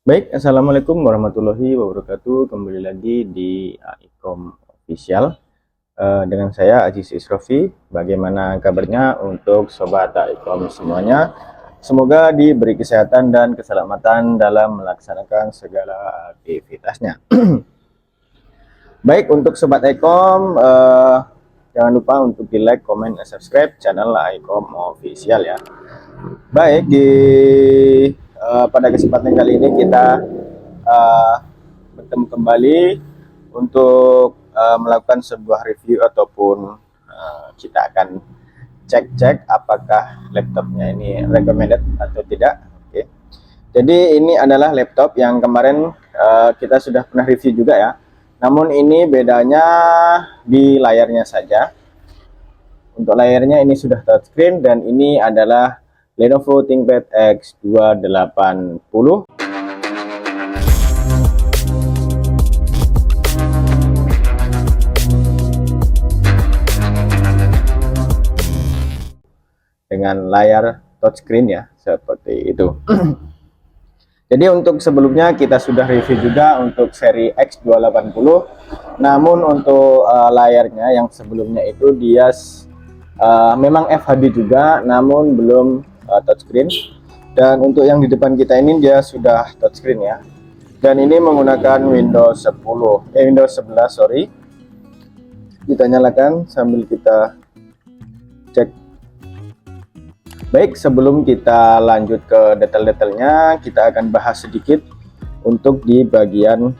Baik, assalamualaikum warahmatullahi wabarakatuh. Kembali lagi di Aikom Official dengan saya Aziz Isrofi. Bagaimana kabarnya untuk sobat Aikom semuanya? Semoga diberi kesehatan dan keselamatan dalam melaksanakan segala aktivitasnya. Baik, untuk sobat Aikom, jangan lupa untuk di like, comment, dan subscribe channel Aikom Official ya. Baik, pada kesempatan kali ini kita uh, bertemu kembali untuk melakukan sebuah review ataupun kita akan cek apakah laptopnya ini recommended atau tidak. Oke. Jadi ini adalah laptop yang kemarin kita sudah pernah review juga ya. Namun ini bedanya di layarnya saja. Untuk layarnya ini sudah touchscreen dan ini adalah Lenovo ThinkPad X280 dengan layar touchscreen ya, seperti itu. Jadi untuk sebelumnya kita sudah review juga untuk seri X280, namun untuk layarnya yang sebelumnya itu dia memang FHD juga, namun belum touchscreen. Dan untuk yang di depan kita ini dia sudah touchscreen ya. Dan ini menggunakan Windows 11 sorry. Kita nyalakan sambil kita cek. Baik, sebelum kita lanjut ke detail-detailnya, kita akan bahas sedikit untuk di bagian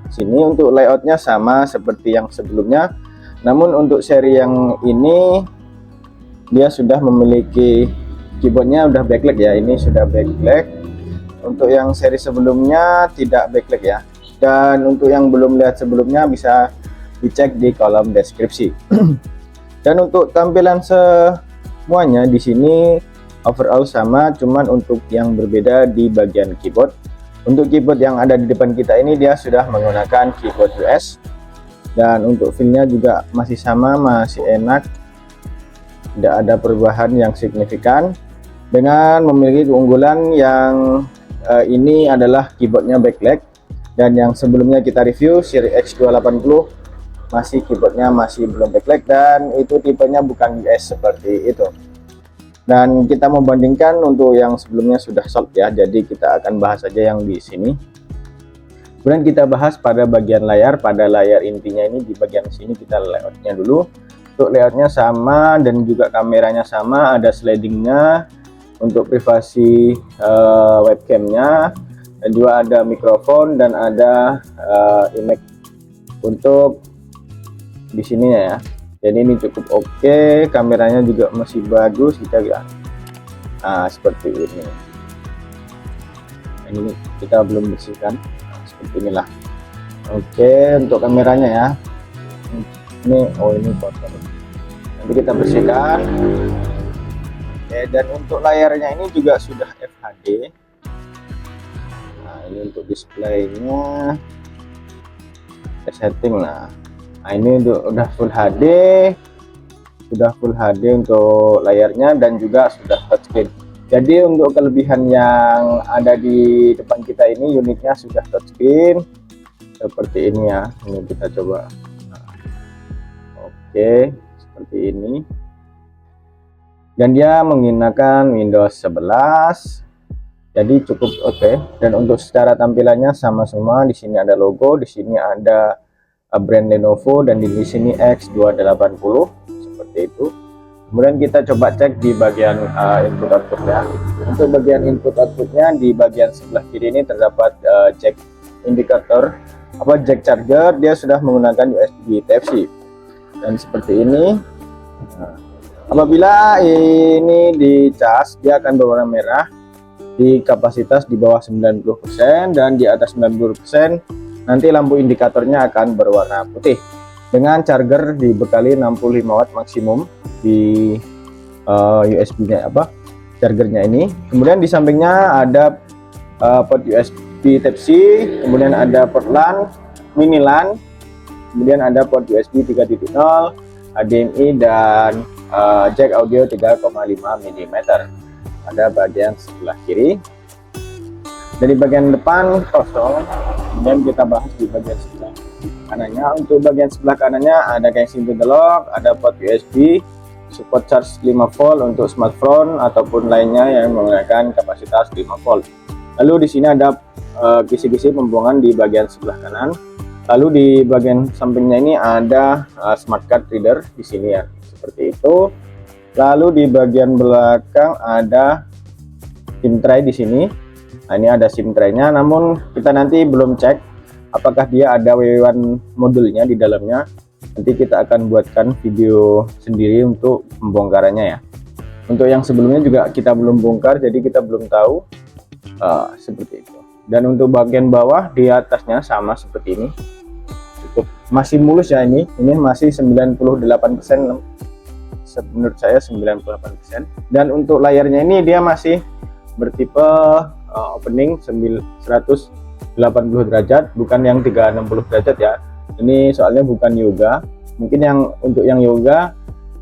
sini. Untuk layoutnya sama seperti yang sebelumnya, namun untuk seri yang ini dia sudah memiliki keyboardnya udah backlight ya. Ini sudah backlight. Untuk yang seri sebelumnya tidak backlight ya. Dan untuk yang belum lihat sebelumnya bisa dicek di kolom deskripsi. Dan untuk tampilan semuanya di sini overall sama, cuman untuk yang berbeda di bagian keyboard. Untuk keyboard yang ada di depan kita ini dia sudah menggunakan keyboard US, dan untuk feelnya juga masih sama, masih enak, tidak ada perubahan yang signifikan. Dengan memiliki keunggulan yang ini adalah keyboardnya backlight, dan yang sebelumnya kita review seri X280 masih keyboardnya masih belum backlight dan itu tipenya bukan US seperti itu. Dan kita membandingkan untuk yang sebelumnya sudah sold ya, jadi kita akan bahas saja yang di sini. Kemudian kita bahas pada bagian layar. Pada layar intinya ini di bagian sini kita layoutnya dulu. Untuk layoutnya sama dan juga kameranya sama, ada slidingnya untuk privasi webcamnya, dan juga ada mikrofon dan ada image untuk di sininya ya. Jadi ini cukup oke, kameranya juga masih bagus kita ya. Nah, seperti ini. Ini kita belum bersihkan. Nah, seperti inilah. Oke, untuk kameranya ya. Ini ini kotor. Nanti kita bersihkan. Oke, dan untuk layarnya ini juga sudah FHD. Nah, ini untuk displaynya setting lah. Nah, ini udah full HD, untuk layarnya dan juga sudah touchscreen. Jadi untuk kelebihan yang ada di depan kita ini, unitnya sudah touchscreen seperti ini ya. Ini kita coba. Nah, oke, seperti ini. Dan dia menggunakan Windows 11. Jadi cukup oke. Dan untuk secara tampilannya sama semua. Di sini ada logo, di sini ada brand Lenovo, dan di sini X280 seperti itu. Kemudian kita coba cek di bagian input output ya. Untuk bagian input outputnya di bagian sebelah kiri ini terdapat jack indikator jack charger. Dia sudah menggunakan USB Type-C dan seperti ini. Nah, apabila ini dicas dia akan berwarna merah di kapasitas di bawah 90% dan di atas 90% nanti lampu indikatornya akan berwarna putih. Dengan charger dibekali 65 watt maksimum di USB-nya chargernya ini. Kemudian di sampingnya ada port USB Type-C, kemudian ada port LAN, mini LAN, kemudian ada port USB 3.0, HDMI dan jack audio 3,5 mm pada bagian sebelah kiri. Dari bagian depan kosong, kemudian kita bahas di bagian sebelah kanannya. Untuk bagian sebelah kanannya ada casing to the lock, ada port USB, support charge 5 volt untuk smartphone ataupun lainnya yang menggunakan kapasitas 5 volt. Lalu di sini ada kisi-kisi pembuangan di bagian sebelah kanan. Lalu di bagian sampingnya ini ada smart card reader di sini ya, seperti itu. Lalu di bagian belakang ada SIM tray di sini. Nah, ini ada SIM tray-nya, namun kita nanti belum cek apakah dia ada WW1 modulnya di dalamnya. Nanti kita akan buatkan video sendiri untuk pembongkarannya ya. Untuk yang sebelumnya juga kita belum bongkar, jadi kita belum tahu seperti itu. Dan untuk bagian bawah di atasnya sama seperti ini, cukup masih mulus ya, ini masih 98%, menurut saya 98%. Dan untuk layarnya ini dia masih bertipe opening 180 derajat, bukan yang 360 derajat ya. Ini soalnya bukan yoga, mungkin yang untuk yang yoga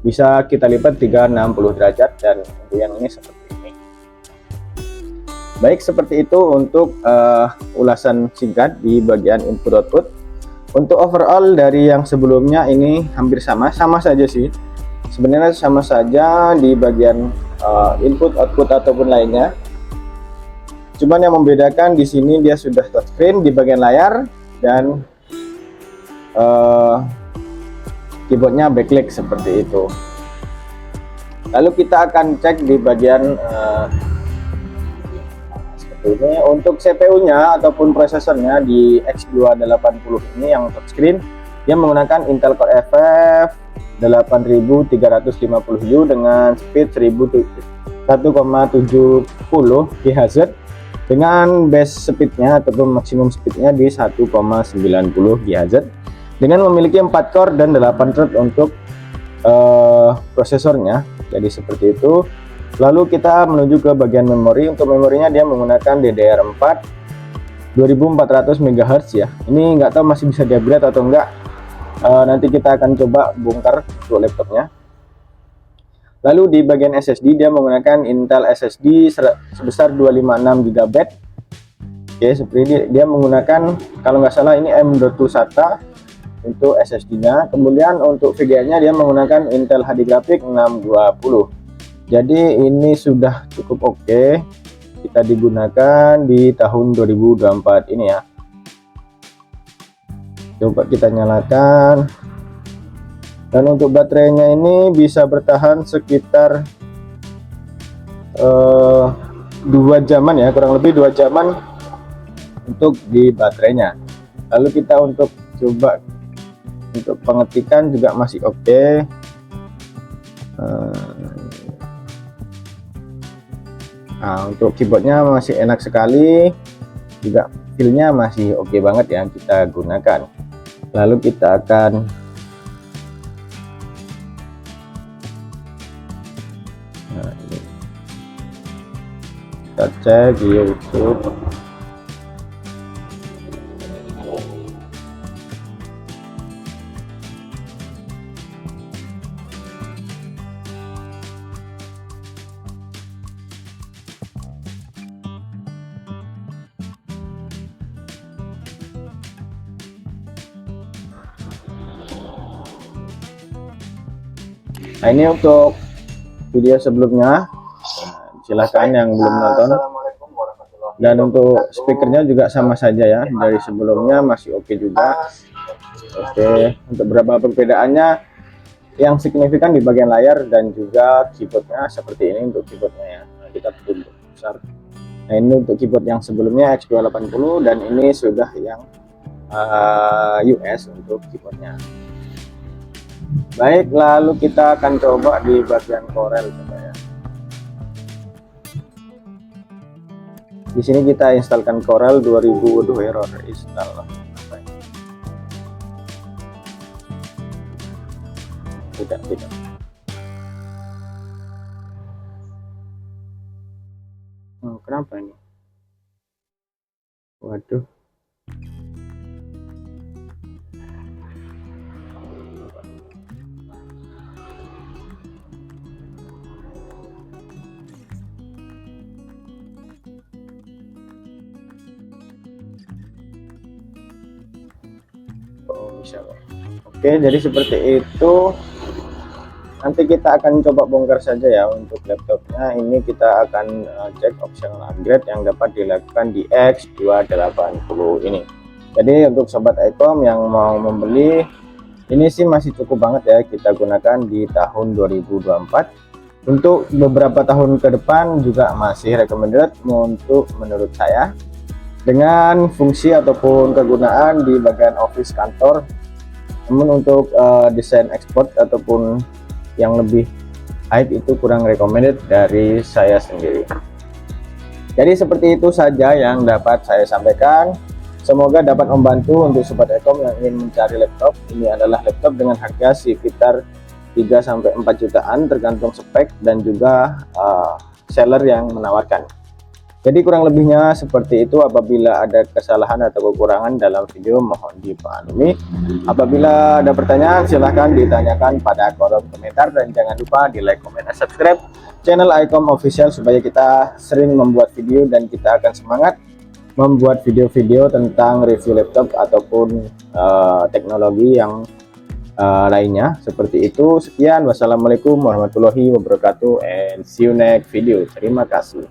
bisa kita lipat 360 derajat, dan untuk yang ini seperti ini. Baik, seperti itu untuk ulasan singkat di bagian input output. Untuk overall dari yang sebelumnya ini hampir sama saja sih. Sebenarnya sama saja di bagian input output ataupun lainnya. Cuman yang membedakan di sini dia sudah touchscreen di bagian layar, dan keyboardnya backlight seperti itu. Lalu kita akan cek di bagian seperti ini. Untuk CPU-nya ataupun prosesornya di X280 ini yang touchscreen, dia menggunakan Intel Core FF 8350U dengan speed 1,70 GHz dengan base speednya ataupun maksimum speednya di 1,90 GHz, dengan memiliki 4 core dan 8 thread untuk prosesornya. Jadi seperti itu. Lalu kita menuju ke bagian memori. Untuk memorinya dia menggunakan DDR4 2400 MHz ya. Ini nggak tahu masih bisa di-upgrade atau enggak. Nanti kita akan coba bongkar untuk laptopnya. Lalu di bagian SSD dia menggunakan Intel SSD sebesar 256 GB. Oke, seperti dia menggunakan, kalau nggak salah ini M.2 SATA untuk SSD-nya. Kemudian untuk VGA-nya dia menggunakan Intel HD Graphics 620. Jadi ini sudah cukup oke kita digunakan di tahun 2024 ini ya. Coba kita nyalakan. Dan untuk baterainya ini bisa bertahan sekitar 2 jaman ya, kurang lebih 2 jaman untuk di baterainya. Lalu kita untuk coba untuk pengetikan juga masih oke. Nah, untuk keyboardnya masih enak sekali, juga feel-nya masih oke banget ya kita gunakan. Lalu kita akan kita cek di YouTube. Nah, ini untuk video sebelumnya. Silahkan yang belum nonton. Dan untuk speakernya juga sama saja ya, dari sebelumnya masih oke juga. Oke, untuk beberapa perbedaannya yang signifikan di bagian layar dan juga keyboardnya seperti ini untuk keyboardnya ya. Nah, kita tutup besar. Nah, ini untuk keyboard yang sebelumnya X280, dan ini sudah yang US untuk keyboardnya. Baik, lalu kita akan coba di bagian Corel coba ya. Di sini kita instalkan Corel 2000. Error install. Tidak. Kenapa ini? Waduh. Oh, bisa. Oke, jadi seperti itu. Nanti kita akan coba bongkar saja ya untuk laptopnya. Ini kita akan cek optional upgrade yang dapat dilakukan di X280 ini. Jadi untuk sobat iCom yang mau membeli, ini sih masih cukup banget ya kita gunakan di tahun 2024. Untuk beberapa tahun ke depan juga masih recommended untuk menurut saya, dengan fungsi ataupun kegunaan di bagian office kantor. Namun untuk desain export ataupun yang lebih hype itu kurang recommended dari saya sendiri. Jadi seperti itu saja yang dapat saya sampaikan. Semoga dapat membantu untuk sobat iCom yang ingin mencari laptop. Ini adalah laptop dengan harga sekitar 3-4 jutaan tergantung spek dan juga seller yang menawarkan. Jadi kurang lebihnya seperti itu. Apabila ada kesalahan atau kekurangan dalam video mohon dimaklumi. Apabila ada pertanyaan silahkan ditanyakan pada kolom komentar, dan jangan lupa di like, comment, dan subscribe channel iCom Official supaya kita sering membuat video dan kita akan semangat membuat video-video tentang review laptop ataupun teknologi yang lainnya seperti itu. Sekian, wassalamualaikum warahmatullahi wabarakatuh, and see you next video. Terima kasih.